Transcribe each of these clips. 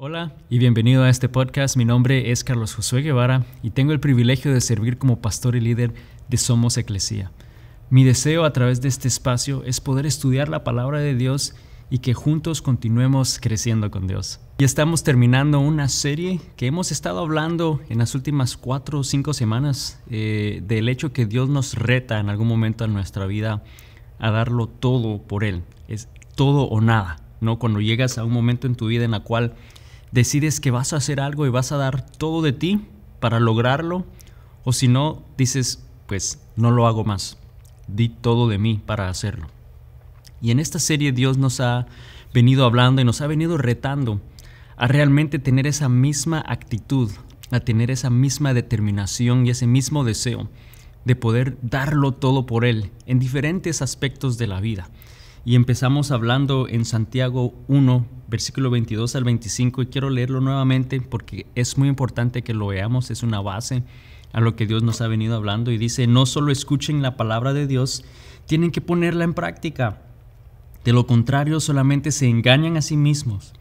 Hola y bienvenido a este podcast. Mi nombre es Carlos Josué Guevara y tengo el privilegio de servir como pastor y líder de Somos Eclesia. Mi deseo a través de este espacio es poder estudiar la palabra de Dios y que juntos continuemos creciendo con Dios. Y estamos terminando una serie que hemos estado hablando en las últimas 4 o 5 semanas del hecho que Dios nos reta en algún momento en nuestra vida a darlo todo por Él. Es todo o nada, ¿no? Cuando llegas a un momento en tu vida en la cual decides que vas a hacer algo y vas a dar todo de ti para lograrlo, o si no, dices, pues no lo hago más, di todo de mí para hacerlo. Y en esta serie Dios nos ha venido hablando y nos ha venido retando a realmente tener esa misma actitud, a tener esa misma determinación y ese mismo deseo de poder darlo todo por Él en diferentes aspectos de la vida. Y empezamos hablando en Santiago 1, versículo 22 al 25, y quiero leerlo nuevamente porque es muy importante que lo veamos, es una base a lo que Dios nos ha venido hablando. Y dice, no solo escuchen la palabra de Dios, tienen que ponerla en práctica. De lo contrario, solamente se engañan a sí mismos.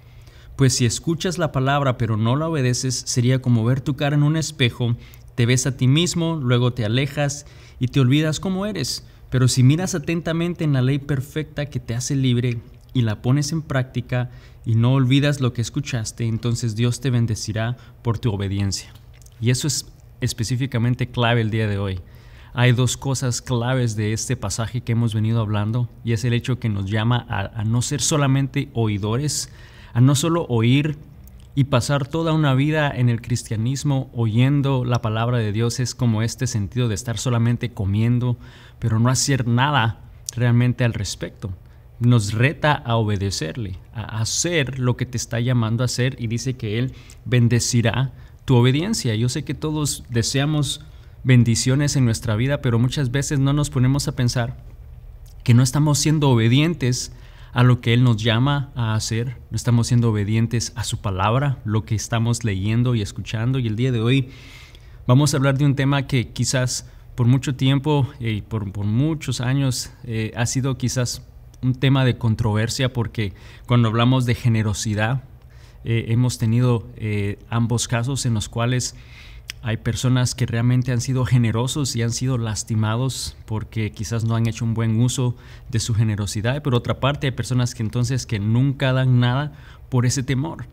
Pues si escuchas la palabra pero no la obedeces, sería como ver tu cara en un espejo, te ves a ti mismo, luego te alejas y te olvidas cómo eres. Pero si miras atentamente en la ley perfecta que te hace libre y la pones en práctica y no olvidas lo que escuchaste, entonces Dios te bendecirá por tu obediencia. Y eso es específicamente clave el día de hoy. Hay 2 cosas claves de este pasaje que hemos venido hablando, y es el hecho que nos llama a no ser solamente oidores, a no solo oír y pasar toda una vida en el cristianismo oyendo la palabra de Dios. Es como este sentido de estar solamente comiendo, pero no hacer nada realmente al respecto. Nos reta a obedecerle, a hacer lo que te está llamando a hacer, y dice que Él bendecirá tu obediencia. Yo sé que todos deseamos bendiciones en nuestra vida, pero muchas veces no nos ponemos a pensar que no estamos siendo obedientes a lo que Él nos llama a hacer, no estamos siendo obedientes a su palabra, lo que estamos leyendo y escuchando. Y el día de hoy vamos a hablar de un tema que quizás por mucho tiempo y por muchos años ha sido quizás un tema de controversia, porque cuando hablamos de generosidad hemos tenido ambos casos en los cuales hay personas que realmente han sido generosos y han sido lastimados porque quizás no han hecho un buen uso de su generosidad. Pero por otra parte hay personas que entonces que nunca dan nada por ese temor.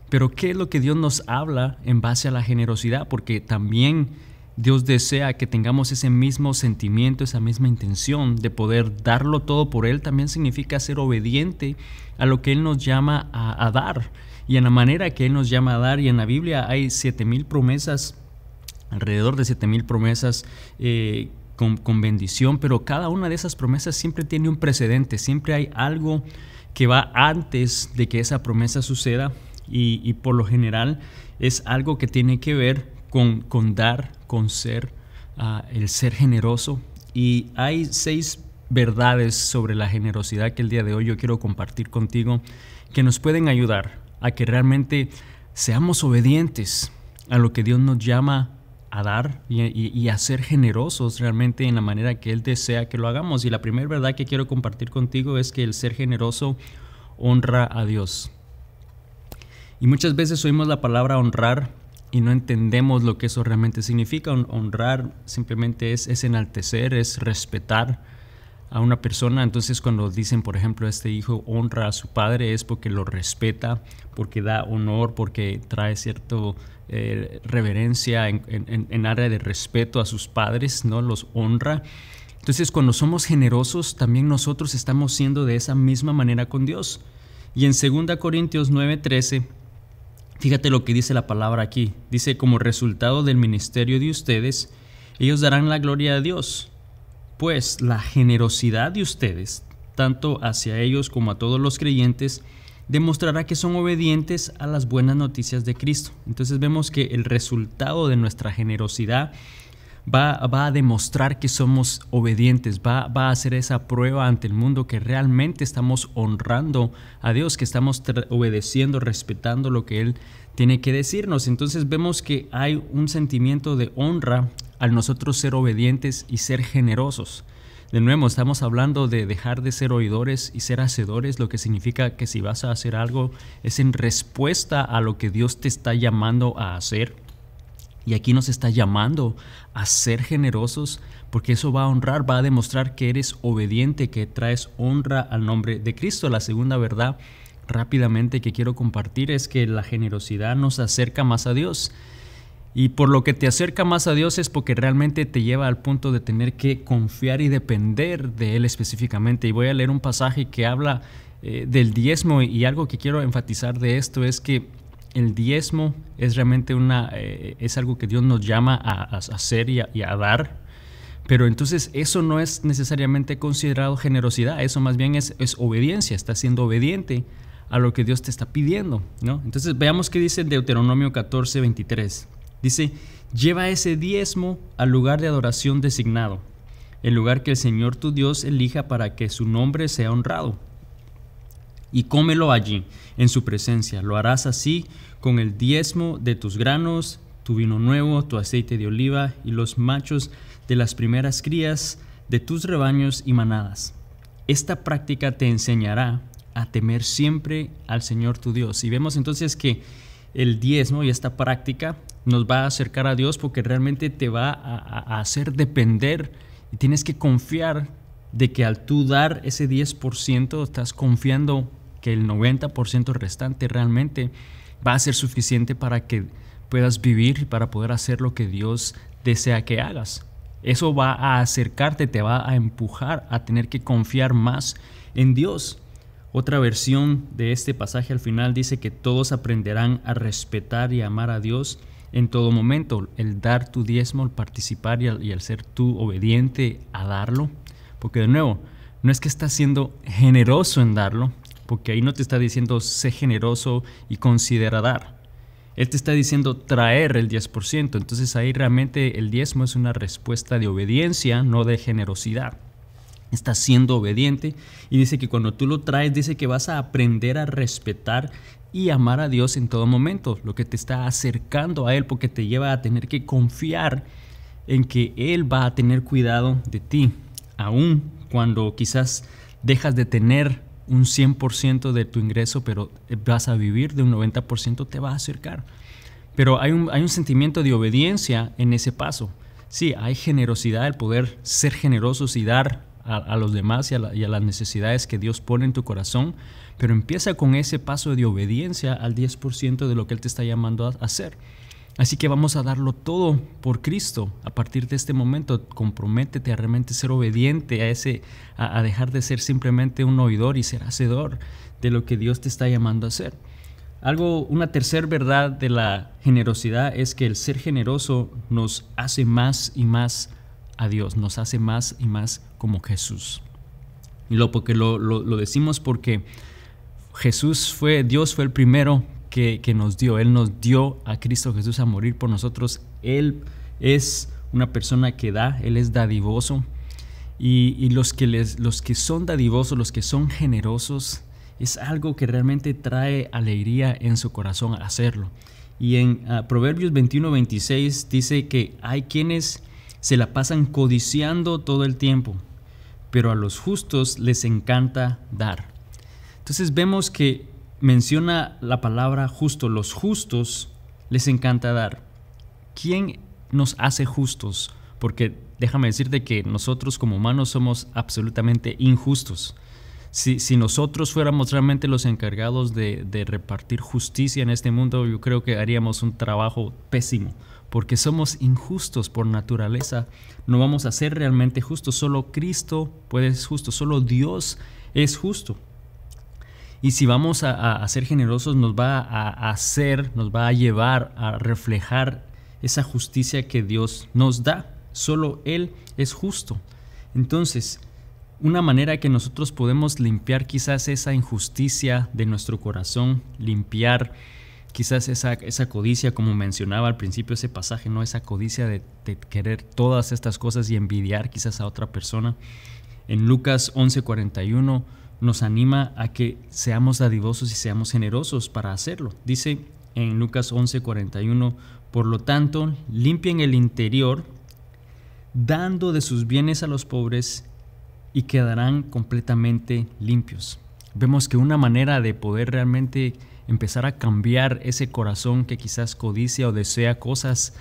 Pero ¿qué es lo que Dios nos habla en base a la generosidad? Porque también Dios desea que tengamos ese mismo sentimiento, esa misma intención de poder darlo todo por Él. También significa ser obediente a lo que Él nos llama a dar y en la manera que Él nos llama a dar. Y en la Biblia hay 7,000 promesas, alrededor de 7,000 promesas con bendición, pero cada una de esas promesas siempre tiene un precedente, siempre hay algo que va antes de que esa promesa suceda, y por lo general es algo que tiene que ver con dar, con ser, el ser generoso. Y hay 6 verdades sobre la generosidad que el día de hoy yo quiero compartir contigo, que nos pueden ayudar a que realmente seamos obedientes a lo que Dios nos llama a dar y a ser generosos realmente en la manera que Él desea que lo hagamos. Y la primera verdad que quiero compartir contigo es que el ser generoso honra a Dios. Y muchas veces oímos la palabra honrar y no entendemos lo que eso realmente significa. Honrar simplemente es enaltecer, es respetar a una persona. Entonces cuando dicen, por ejemplo, este hijo honra a su padre, es porque lo respeta, porque da honor, porque trae cierto reverencia en área de respeto a sus padres, ¿no? Los honra. Entonces cuando somos generosos, también nosotros estamos siendo de esa misma manera con Dios. Y en 2 Corintios 9:13, fíjate lo que dice la palabra aquí. Dice, como resultado del ministerio de ustedes, ellos darán la gloria a Dios, pues la generosidad de ustedes, tanto hacia ellos como a todos los creyentes, demostrará que son obedientes a las buenas noticias de Cristo. Entonces vemos que el resultado de nuestra generosidad va a demostrar que somos obedientes, va a hacer esa prueba ante el mundo que realmente estamos honrando a Dios, que estamos obedeciendo, respetando lo que Él tiene que decirnos. Entonces vemos que hay un sentimiento de honra al nosotros ser obedientes y ser generosos. De nuevo, estamos hablando de dejar de ser oidores y ser hacedores, lo que significa que si vas a hacer algo es en respuesta a lo que Dios te está llamando a hacer. Y aquí nos está llamando a ser generosos, porque eso va a honrar, va a demostrar que eres obediente, que traes honra al nombre de Cristo. La segunda verdad rápidamente que quiero compartir es que la generosidad nos acerca más a Dios. Y por lo que te acerca más a Dios es porque realmente te lleva al punto de tener que confiar y depender de Él específicamente. Y voy a leer un pasaje que habla del diezmo, y algo que quiero enfatizar de esto es que el diezmo es realmente es algo que Dios nos llama a hacer y a dar. Pero entonces eso no es necesariamente considerado generosidad, eso más bien es obediencia, estás siendo obediente a lo que Dios te está pidiendo, ¿no? Entonces veamos qué dice Deuteronomio 14:23. Dice: lleva ese diezmo al lugar de adoración designado, el lugar que el Señor tu Dios elija para que su nombre sea honrado. Y cómelo allí, en su presencia. Lo harás así con el diezmo de tus granos, tu vino nuevo, tu aceite de oliva y los machos de las primeras crías de tus rebaños y manadas. Esta práctica te enseñará a temer siempre al Señor tu Dios. Y vemos entonces que el diezmo y esta práctica nos va a acercar a Dios, porque realmente te va a hacer depender, y tienes que confiar de que al tú dar ese 10%, estás confiando que el 90% restante realmente va a ser suficiente para que puedas vivir y para poder hacer lo que Dios desea que hagas. Eso va a acercarte, te va a empujar a tener que confiar más en Dios. Otra versión de este pasaje al final dice que todos aprenderán a respetar y amar a Dios en todo momento. El dar tu diezmo, el participar y el ser tú obediente a darlo. Porque de nuevo, no es que estás siendo generoso en darlo, porque ahí no te está diciendo sé generoso y considera dar. Él te está diciendo traer el 10%. Entonces ahí realmente el diezmo es una respuesta de obediencia, no de generosidad. Estás siendo obediente, y dice que cuando tú lo traes, dice que vas a aprender a respetar y amar a Dios en todo momento, lo que te está acercando a Él, porque te lleva a tener que confiar en que Él va a tener cuidado de ti, aun cuando quizás dejas de tener un 100% de tu ingreso, pero vas a vivir de un 90%, te va a acercar. Pero hay un sentimiento de obediencia en ese paso. Sí, hay generosidad, el poder ser generosos y dar a los demás y a las necesidades que Dios pone en tu corazón, pero empieza con ese paso de obediencia al 10% de lo que Él te está llamando a hacer. Así que vamos a darlo todo por Cristo. A partir de este momento, comprométete a realmente ser obediente a dejar de ser simplemente un oidor y ser hacedor de lo que Dios te está llamando a hacer. Una tercera verdad de la generosidad es que el ser generoso nos hace más y más a Dios, nos hace más y más como Jesús. Porque lo decimos porque Dios fue el primero que nos dio. Él nos dio a Cristo Jesús a morir por nosotros. Él es una persona que da, Él es dadivoso. Y los que son dadivosos, los que son generosos, es algo que realmente trae alegría en su corazón hacerlo. Y en Proverbios 21:26 dice que hay quienes se la pasan codiciando todo el tiempo, pero a los justos les encanta dar. Entonces vemos que menciona la palabra justo. Los justos les encanta dar. ¿Quién nos hace justos? Porque déjame decirte que nosotros como humanos somos absolutamente injustos. Si nosotros fuéramos realmente los encargados de repartir justicia en este mundo, yo creo que haríamos un trabajo pésimo, porque somos injustos por naturaleza. No vamos a ser realmente justos. Solo Cristo puede ser justo, solo Dios es justo. Y si vamos a ser generosos, nos va a llevar a reflejar esa justicia que Dios nos da. Solo Él es justo. Entonces, una manera que nosotros podemos limpiar quizás esa injusticia de nuestro corazón, limpiar quizás esa codicia, como mencionaba al principio ese pasaje, ¿no? Esa codicia de querer todas estas cosas y envidiar quizás a otra persona. En Lucas 11:41 nos anima a que seamos dadivosos y seamos generosos para hacerlo. Dice en Lucas 11:41, por lo tanto, limpien el interior, dando de sus bienes a los pobres, y quedarán completamente limpios. Vemos que una manera de poder realmente empezar a cambiar ese corazón que quizás codicia o desea cosas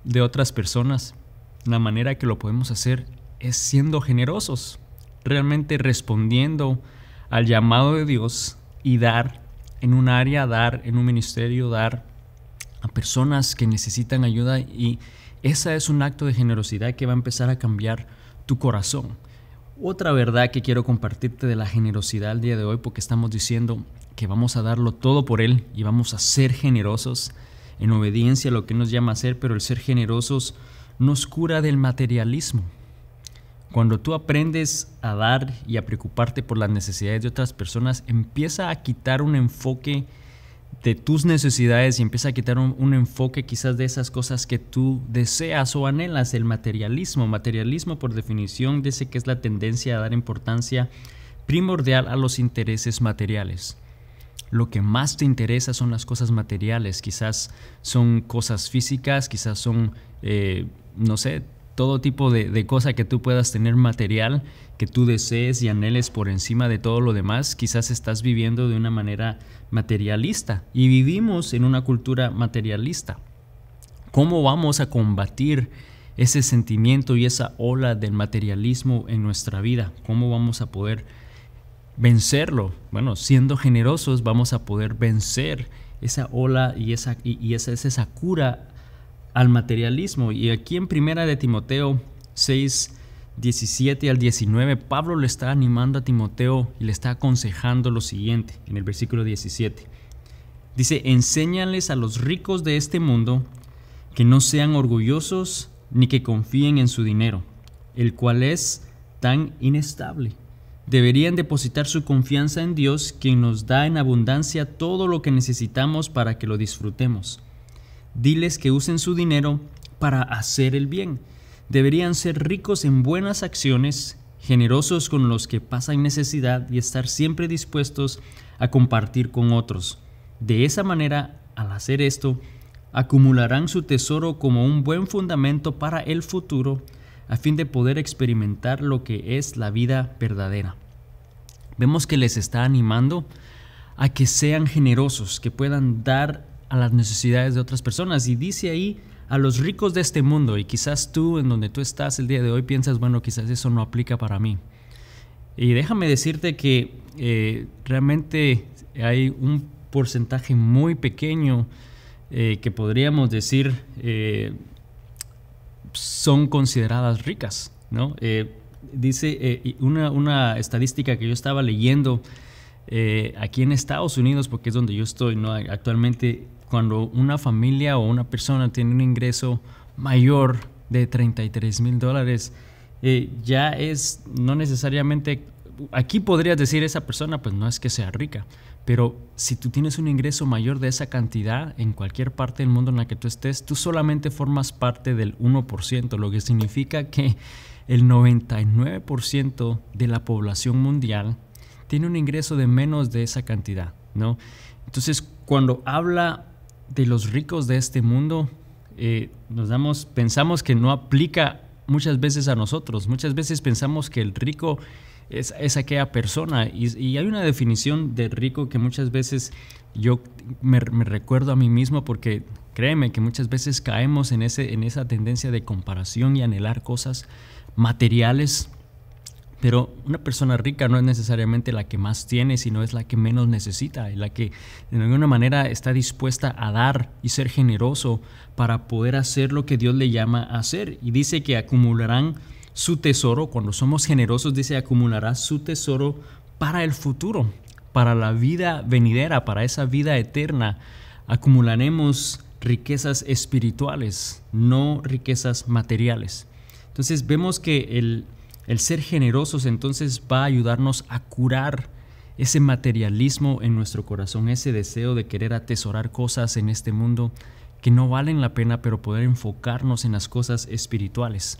de otras personas, la manera que lo podemos hacer es siendo generosos, realmente respondiendo al llamado de Dios y dar en un área, dar en un ministerio, dar a personas que necesitan ayuda, y ese es un acto de generosidad que va a empezar a cambiar tu corazón. Otra verdad que quiero compartirte de la generosidad el día de hoy, porque estamos diciendo que vamos a darlo todo por Él y vamos a ser generosos en obediencia a lo que nos llama a hacer, pero el ser generosos nos cura del materialismo. Cuando tú aprendes a dar y a preocuparte por las necesidades de otras personas, empieza a quitar un enfoque de tus necesidades y empieza a quitar un enfoque quizás de esas cosas que tú deseas o anhelas. El materialismo. Materialismo, por definición, dice que es la tendencia a dar importancia primordial a los intereses materiales. Lo que más te interesa son las cosas materiales. Quizás son cosas físicas, quizás son, no sé, todo tipo de cosa que tú puedas tener material, que tú desees y anheles por encima de todo lo demás. Quizás estás viviendo de una manera materialista y vivimos en una cultura materialista. ¿Cómo vamos a combatir ese sentimiento y esa ola del materialismo en nuestra vida? ¿Cómo vamos a poder vencerlo? Bueno, siendo generosos vamos a poder vencer esa ola y esa cura al materialismo. Y aquí en Primera de Timoteo 6, 17 al 19, Pablo le está animando a Timoteo y le está aconsejando lo siguiente en el versículo 17. Dice: enséñales a los ricos de este mundo que no sean orgullosos ni que confíen en su dinero, el cual es tan inestable. Deberían depositar su confianza en Dios, quien nos da en abundancia todo lo que necesitamos para que lo disfrutemos. Diles que usen su dinero para hacer el bien. Deberían ser ricos en buenas acciones, generosos con los que pasan necesidad y estar siempre dispuestos a compartir con otros. De esa manera, al hacer esto, acumularán su tesoro como un buen fundamento para el futuro, a fin de poder experimentar lo que es la vida verdadera. Vemos que les está animando a que sean generosos, que puedan dar a las necesidades de otras personas, y dice ahí a los ricos de este mundo. Y quizás tú, en donde tú estás el día de hoy, piensas, bueno, quizás eso no aplica para mí. Y déjame decirte que realmente hay un porcentaje muy pequeño que podríamos decir son consideradas ricas, ¿no? Dice una estadística que yo estaba leyendo aquí en Estados Unidos, porque es donde yo estoy, ¿no? Actualmente, cuando una familia o una persona tiene un ingreso mayor de $33,000, ya es no necesariamente, aquí podrías decir esa persona pues no es que sea rica, pero si tú tienes un ingreso mayor de esa cantidad en cualquier parte del mundo en la que tú estés, tú solamente formas parte del 1%, lo que significa que el 99% de la población mundial tiene un ingreso de menos de esa cantidad, ¿no? Entonces, cuando habla de los ricos de este mundo, pensamos que no aplica muchas veces a nosotros. Muchas veces pensamos que el rico es aquella persona, y hay una definición de rico que muchas veces yo me recuerdo a mí mismo, porque créeme que muchas veces caemos en esa tendencia de comparación y anhelar cosas materiales. Pero una persona rica no es necesariamente la que más tiene, sino es la que menos necesita, y la que de alguna manera está dispuesta a dar y ser generoso para poder hacer lo que Dios le llama a hacer. Y dice que acumularán su tesoro. Cuando somos generosos, dice, acumulará su tesoro para el futuro, para la vida venidera, para esa vida eterna. Acumularemos riquezas espirituales, no riquezas materiales. Entonces vemos que el ser generosos entonces va a ayudarnos a curar ese materialismo en nuestro corazón, ese deseo de querer atesorar cosas en este mundo que no valen la pena, pero poder enfocarnos en las cosas espirituales.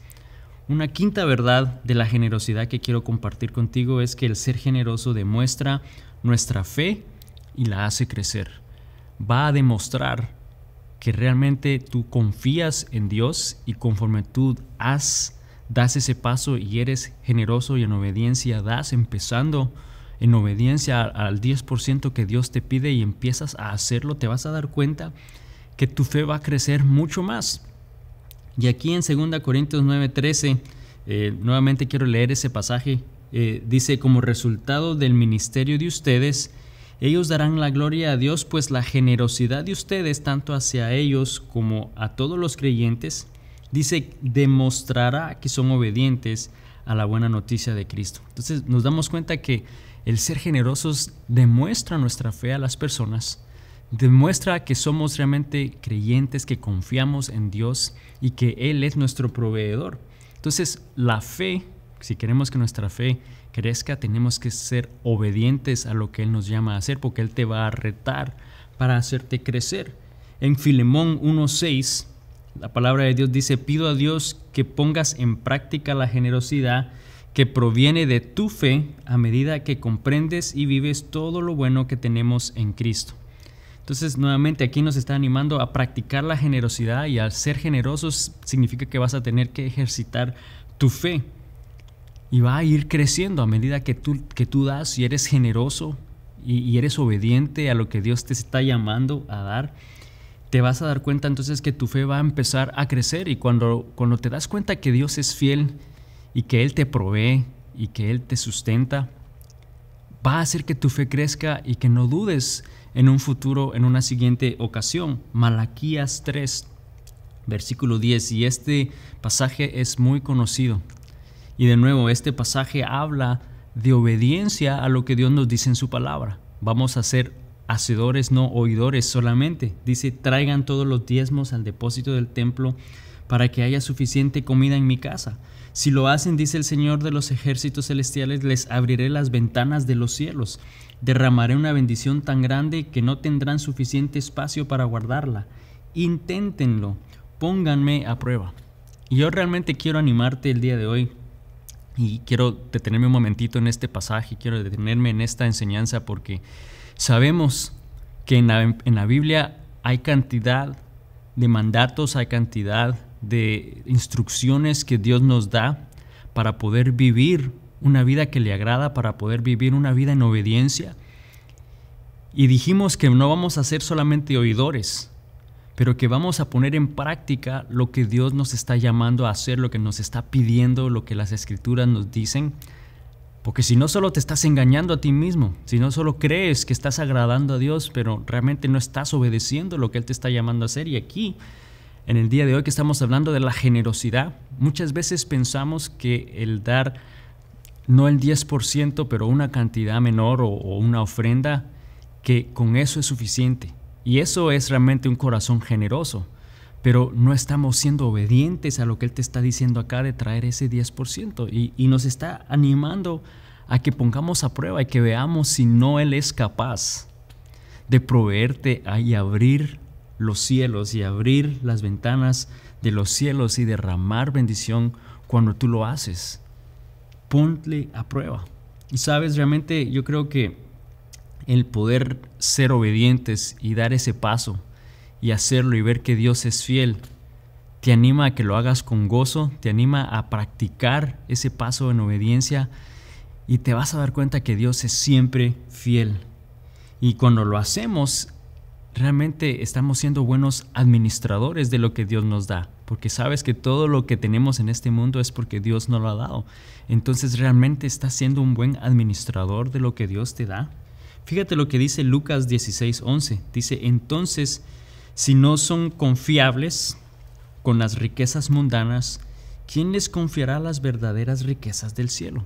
Una quinta verdad de la generosidad que quiero compartir contigo es que el ser generoso demuestra nuestra fe y la hace crecer. Va a demostrar que realmente tú confías en Dios, y conforme tú has das ese paso y eres generoso y en obediencia das, empezando en obediencia al 10% que Dios te pide y empiezas a hacerlo, te vas a dar cuenta que tu fe va a crecer mucho más. Y aquí en 2 Corintios 9:13, nuevamente quiero leer ese pasaje. Dice: como resultado del ministerio de ustedes, ellos darán la gloria a Dios, pues la generosidad de ustedes, tanto hacia ellos como a todos los creyentes, dice, demostrará que son obedientes a la buena noticia de Cristo. Entonces nos damos cuenta que el ser generosos demuestra nuestra fe a las personas, demuestra que somos realmente creyentes, que confiamos en Dios y que Él es nuestro proveedor. Entonces la fe, si queremos que nuestra fe crezca, tenemos que ser obedientes a lo que Él nos llama a hacer, porque Él te va a retar para hacerte crecer. En Filemón 1:6, la palabra de Dios dice: pido a Dios que pongas en práctica la generosidad que proviene de tu fe a medida que comprendes y vives todo lo bueno que tenemos en Cristo. Entonces, nuevamente aquí nos está animando a practicar la generosidad, y al ser generosos significa que vas a tener que ejercitar tu fe. Y va a ir creciendo a medida que tú das y eres generoso y eres obediente a lo que Dios te está llamando a dar. Te vas a dar cuenta entonces que tu fe va a empezar a crecer, y cuando te das cuenta que Dios es fiel y que Él te provee y que Él te sustenta, va a hacer que tu fe crezca y que no dudes en un futuro, en una siguiente ocasión. Malaquías 3, versículo 10, y este pasaje es muy conocido. Y de nuevo, este pasaje habla de obediencia a lo que Dios nos dice en su palabra. Vamos a ser hacedores, no oidores solamente. Dice: traigan todos los diezmos al depósito del templo para que haya suficiente comida en mi casa. Si lo hacen, dice el Señor de los ejércitos celestiales, les abriré las ventanas de los cielos. Derramaré una bendición tan grande que no tendrán suficiente espacio para guardarla. Inténtenlo, pónganme a prueba. Y yo realmente quiero animarte el día de hoy, y quiero detenerme un momentito en este pasaje, quiero detenerme en esta enseñanza, porque sabemos que en la Biblia hay cantidad de mandatos, hay cantidad de instrucciones que Dios nos da para poder vivir una vida que le agrada, para poder vivir una vida en obediencia. Y dijimos que no vamos a ser solamente oidores, pero que vamos a poner en práctica lo que Dios nos está llamando a hacer, lo que nos está pidiendo, lo que las Escrituras nos dicen. Porque si no, solo te estás engañando a ti mismo, si no, solo crees que estás agradando a Dios, pero realmente no estás obedeciendo lo que Él te está llamando a hacer. Y aquí, en el día de hoy que estamos hablando de la generosidad, muchas veces pensamos que el dar, no el 10%, pero una cantidad menor o una ofrenda, que con eso es suficiente. Y eso es realmente un corazón generoso, pero no estamos siendo obedientes a lo que Él te está diciendo acá de traer ese 10%. Y nos está animando a que pongamos a prueba y que veamos si no Él es capaz de proveerte y abrir los cielos y abrir las ventanas de los cielos y derramar bendición cuando tú lo haces. Ponle a prueba. Y sabes, realmente yo creo que el poder ser obedientes y dar ese paso y hacerlo y ver que Dios es fiel, te anima a que lo hagas con gozo, te anima a practicar ese paso en obediencia, y te vas a dar cuenta que Dios es siempre fiel. Y cuando lo hacemos, realmente estamos siendo buenos administradores de lo que Dios nos da, porque sabes que todo lo que tenemos en este mundo es porque Dios nos lo ha dado. Entonces, ¿realmente estás siendo un buen administrador de lo que Dios te da? Fíjate lo que dice Lucas 16:11. Dice: entonces, si no son confiables con las riquezas mundanas, ¿quién les confiará las verdaderas riquezas del cielo?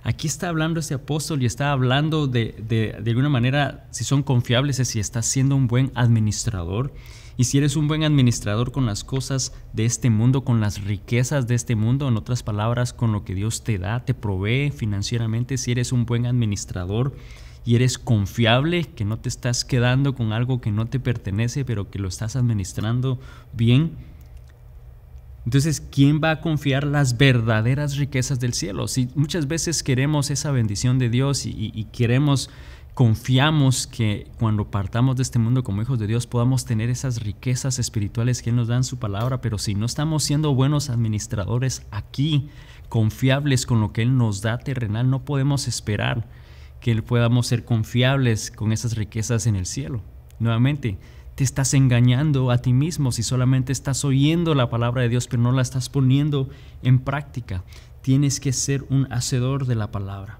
Aquí está hablando este apóstol y está hablando de alguna manera, si son confiables, es si estás siendo un buen administrador. Y si eres un buen administrador con las cosas de este mundo, con las riquezas de este mundo, en otras palabras, con lo que Dios te da, te provee financieramente, si eres un buen administrador y eres confiable, que no te estás quedando con algo que no te pertenece, pero que lo estás administrando bien, entonces, ¿quién va a confiar las verdaderas riquezas del cielo? Si muchas veces queremos esa bendición de Dios y queremos confiamos que cuando partamos de este mundo como hijos de Dios podamos tener esas riquezas espirituales que Él nos da en su palabra, pero si no estamos siendo buenos administradores aquí, confiables con lo que Él nos da terrenal, no podemos esperar que podamos ser confiables con esas riquezas en el cielo. Nuevamente, te estás engañando a ti mismo si solamente estás oyendo la palabra de Dios pero no la estás poniendo en práctica. Tienes que ser un hacedor de la palabra.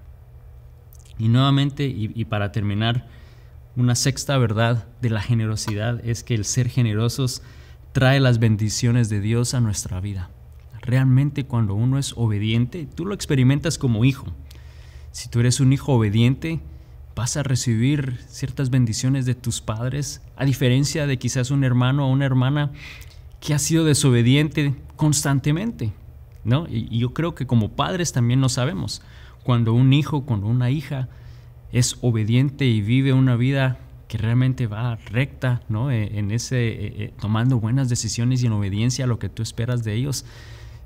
Y nuevamente, y para terminar, una sexta verdad de la generosidad es que el ser generosos trae las bendiciones de Dios a nuestra vida. Realmente cuando uno es obediente, tú lo experimentas como hijo. Si tú eres un hijo obediente, vas a recibir ciertas bendiciones de tus padres, a diferencia de quizás un hermano o una hermana que ha sido desobediente constantemente, ¿no? Y yo creo que como padres también lo sabemos. Cuando un hijo, cuando una hija es obediente y vive una vida que realmente va recta, ¿no? Tomando buenas decisiones y en obediencia a lo que tú esperas de ellos,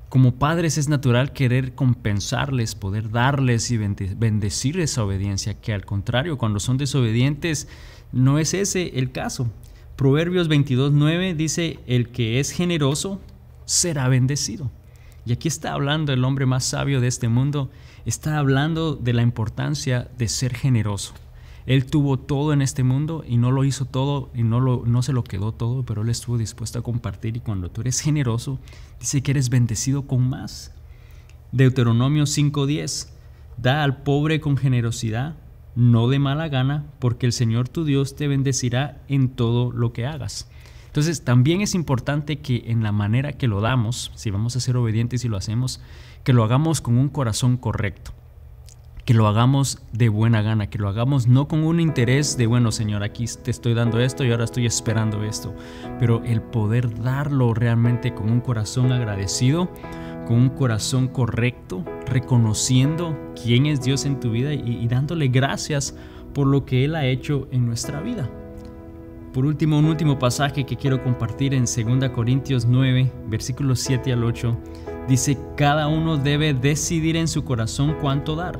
como padres es natural querer compensarles, poder darles y bendecir esa obediencia, que al contrario, cuando son desobedientes, no es ese el caso. Proverbios 22:9 dice: el que es generoso será bendecido. Y aquí está hablando el hombre más sabio de este mundo, está hablando de la importancia de ser generoso. Él tuvo todo en este mundo y no lo hizo todo y no se lo quedó todo, pero él estuvo dispuesto a compartir, y cuando tú eres generoso, dice que eres bendecido con más. Deuteronomio 5:10: da al pobre con generosidad, no de mala gana, porque el Señor tu Dios te bendecirá en todo lo que hagas. Entonces también es importante que en la manera que lo damos, si vamos a ser obedientes y lo hacemos, que lo hagamos con un corazón correcto, que lo hagamos de buena gana, que lo hagamos no con un interés de, bueno, Señor, aquí te estoy dando esto y ahora estoy esperando esto, pero el poder darlo realmente con un corazón agradecido, con un corazón correcto, reconociendo quién es Dios en tu vida y dándole gracias por lo que Él ha hecho en nuestra vida. Por último, un último pasaje que quiero compartir en 2 Corintios 9, versículos 7 al 8, dice: cada uno debe decidir en su corazón cuánto dar,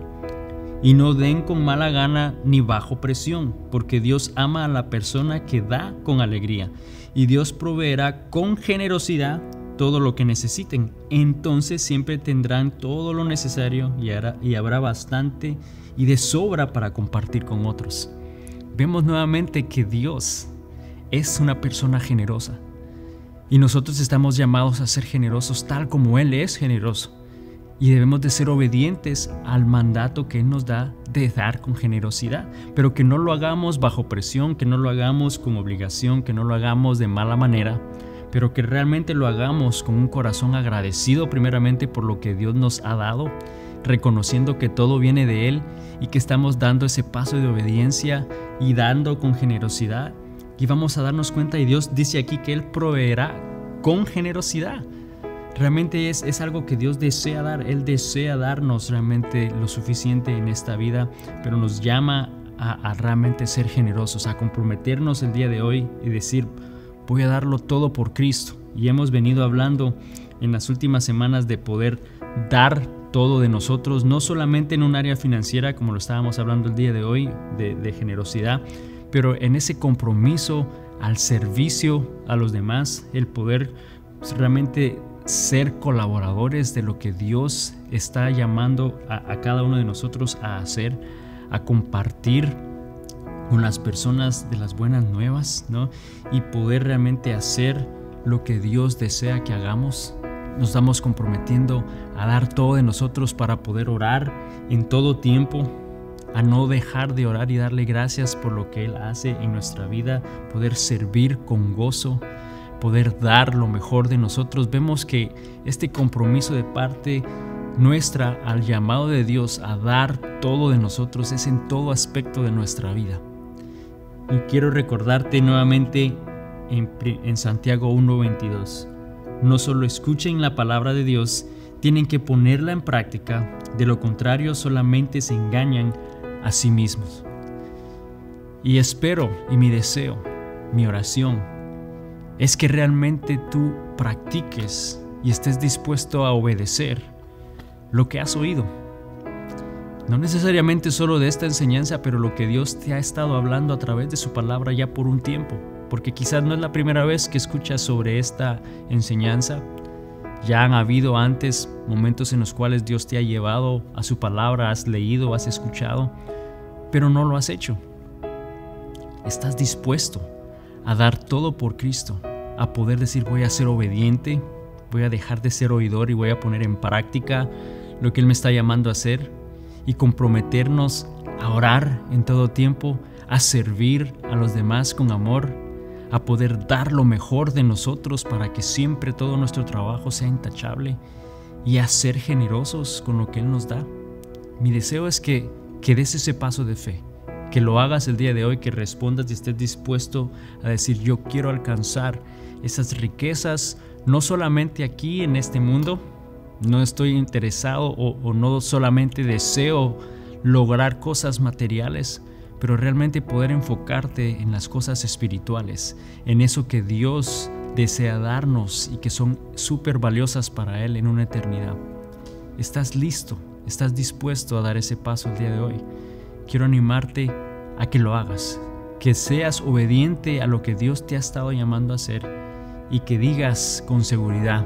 y no den con mala gana ni bajo presión, porque Dios ama a la persona que da con alegría, y Dios proveerá con generosidad todo lo que necesiten. Entonces siempre tendrán todo lo necesario y habrá bastante y de sobra para compartir con otros. Vemos nuevamente que Dios es una persona generosa y nosotros estamos llamados a ser generosos tal como Él es generoso, y debemos de ser obedientes al mandato que Él nos da de dar con generosidad, pero que no lo hagamos bajo presión, que no lo hagamos con obligación, que no lo hagamos de mala manera, pero que realmente lo hagamos con un corazón agradecido primeramente por lo que Dios nos ha dado, reconociendo que todo viene de Él y que estamos dando ese paso de obediencia y dando con generosidad. Y vamos a darnos cuenta, y Dios dice aquí que Él proveerá con generosidad. Realmente es algo que Dios desea dar. Él desea darnos realmente lo suficiente en esta vida, pero nos llama a realmente ser generosos, a comprometernos el día de hoy y decir: voy a darlo todo por Cristo. Y hemos venido hablando en las últimas semanas de poder dar todo de nosotros, no solamente en un área financiera como lo estábamos hablando el día de hoy, de generosidad, pero en ese compromiso al servicio a los demás, el poder realmente ser colaboradores de lo que Dios está llamando a cada uno de nosotros a hacer, a compartir con las personas de las buenas nuevas, ¿no? Y poder realmente hacer lo que Dios desea que hagamos. Nos estamos comprometiendo a dar todo de nosotros para poder orar en todo tiempo, a no dejar de orar y darle gracias por lo que Él hace en nuestra vida, poder servir con gozo, poder dar lo mejor de nosotros. Vemos que este compromiso de parte nuestra al llamado de Dios a dar todo de nosotros es en todo aspecto de nuestra vida. Y quiero recordarte nuevamente en Santiago 1:22. No solo escuchen la palabra de Dios, tienen que ponerla en práctica, de lo contrario solamente se engañan a sí mismos. Y espero, y mi deseo, mi oración, es que realmente tú practiques y estés dispuesto a obedecer lo que has oído. No necesariamente solo de esta enseñanza, pero lo que Dios te ha estado hablando a través de su palabra ya por un tiempo. Porque quizás no es la primera vez que escuchas sobre esta enseñanza. Ya han habido antes momentos en los cuales Dios te ha llevado a su palabra, has leído, has escuchado, pero no lo has hecho. ¿Estás dispuesto a dar todo por Cristo? A poder decir, voy a ser obediente, voy a dejar de ser oidor y voy a poner en práctica lo que Él me está llamando a hacer, y comprometernos a orar en todo tiempo, a servir a los demás con amor, a poder dar lo mejor de nosotros para que siempre todo nuestro trabajo sea intachable, y a ser generosos con lo que Él nos da. Mi deseo es que des ese paso de fe, que lo hagas el día de hoy, que respondas y estés dispuesto a decir, yo quiero alcanzar esas riquezas, no solamente aquí en este mundo. No estoy interesado o no solamente deseo lograr cosas materiales, pero realmente poder enfocarte en las cosas espirituales, en eso que Dios desea darnos y que son súper valiosas para Él en una eternidad. ¿Estás listo? ¿Estás dispuesto a dar ese paso el día de hoy? Quiero animarte a que lo hagas, que seas obediente a lo que Dios te ha estado llamando a hacer y que digas con seguridad,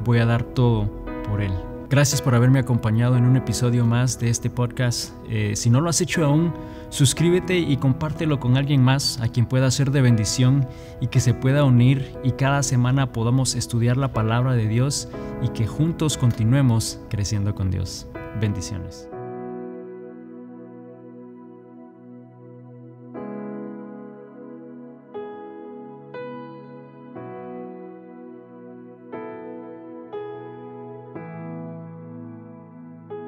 voy a dar todo por Él. Gracias por haberme acompañado en un episodio más de este podcast. Si no lo has hecho aún, suscríbete y compártelo con alguien más a quien pueda ser de bendición y que se pueda unir y cada semana podamos estudiar la palabra de Dios y que juntos continuemos creciendo con Dios. Bendiciones.